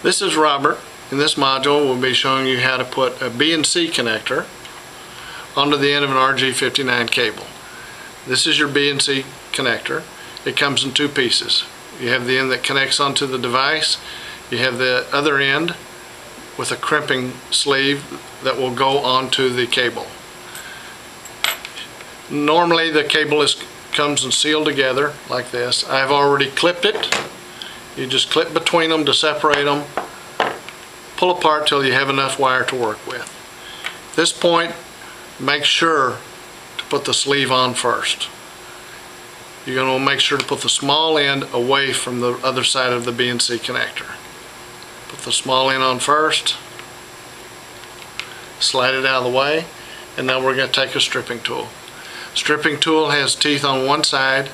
This is Robert. In this module we'll be showing you how to put a Bnc connector onto the end of an RG59 cable. This is your Bnc connector. It comes in two pieces. You have the end that connects onto the device. You have the other end with a crimping sleeve that will go onto the cable. Normally the cable comes and sealed together like this. I've already clipped it. You just clip between them to separate them. Pull apart till you have enough wire to work with. At this point, make sure to put the sleeve on first. You're going to make sure to put the small end away from the other side of the Bnc connector. Put the small end on first, slide it out of the way, and now we're going to take a stripping tool. Stripping tool has teeth on one side.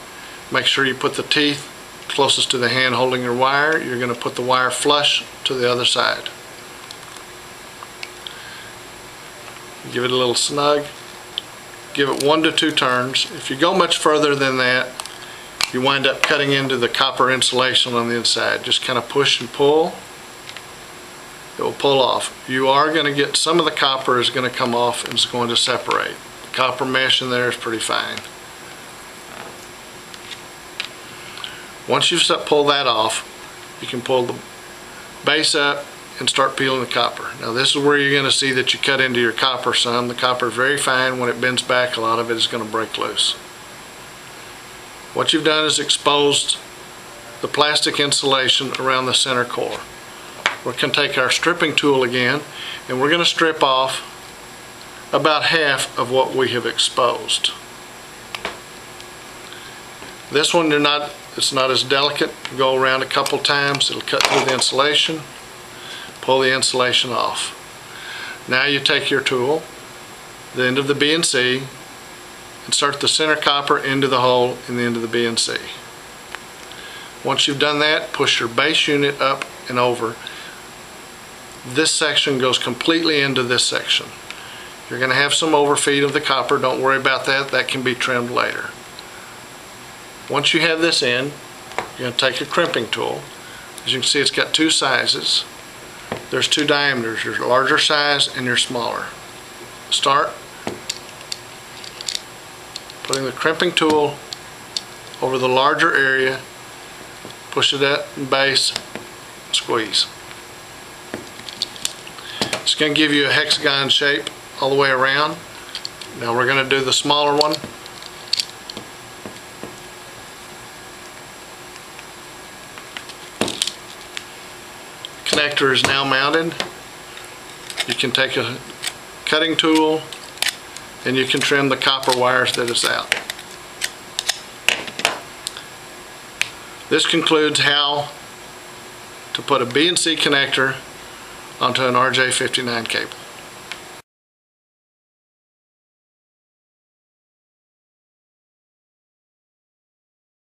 Make sure you put the teeth closest to the hand holding your wire. You're going to put the wire flush to the other side. Give it a little snug. Give it 1 to 2 turns. If you go much further than that, you wind up cutting into the copper insulation on the inside. Just kind of push and pull. It will pull off. You are going to get some of the copper is going to come off and it's going to separate. The copper mesh in there is pretty fine. Once you've pulled that off, you can pull the base up and start peeling the copper. Now this is where you're going to see that you cut into your copper some. The copper is very fine. When it bends back, a lot of it is going to break loose. What you've done is exposed the plastic insulation around the center core. We're going to take our stripping tool again and we're going to strip off about half of what we have exposed. This one it's not as delicate. Go around a couple times, it'll cut through the insulation. Pull the insulation off. Now you take your tool, the end of the Bnc, insert the center copper into the hole in the end of the Bnc. Once you've done that, push your base unit up and over. This section goes completely into this section. You're going to have some overfeed of the copper. Don't worry about that. That can be trimmed later. Once you have this in, you're going to take a crimping tool. As you can see, it's got two sizes. There's two diameters, your larger size and your smaller. Start putting the crimping tool over the larger area, push it at the base, squeeze. It's going to give you a hexagon shape all the way around. Now we're going to do the smaller one. Connector is now mounted. You can take a cutting tool and you can trim the copper wires that is out. This concludes how to put a Bnc connector onto an RJ59 cable.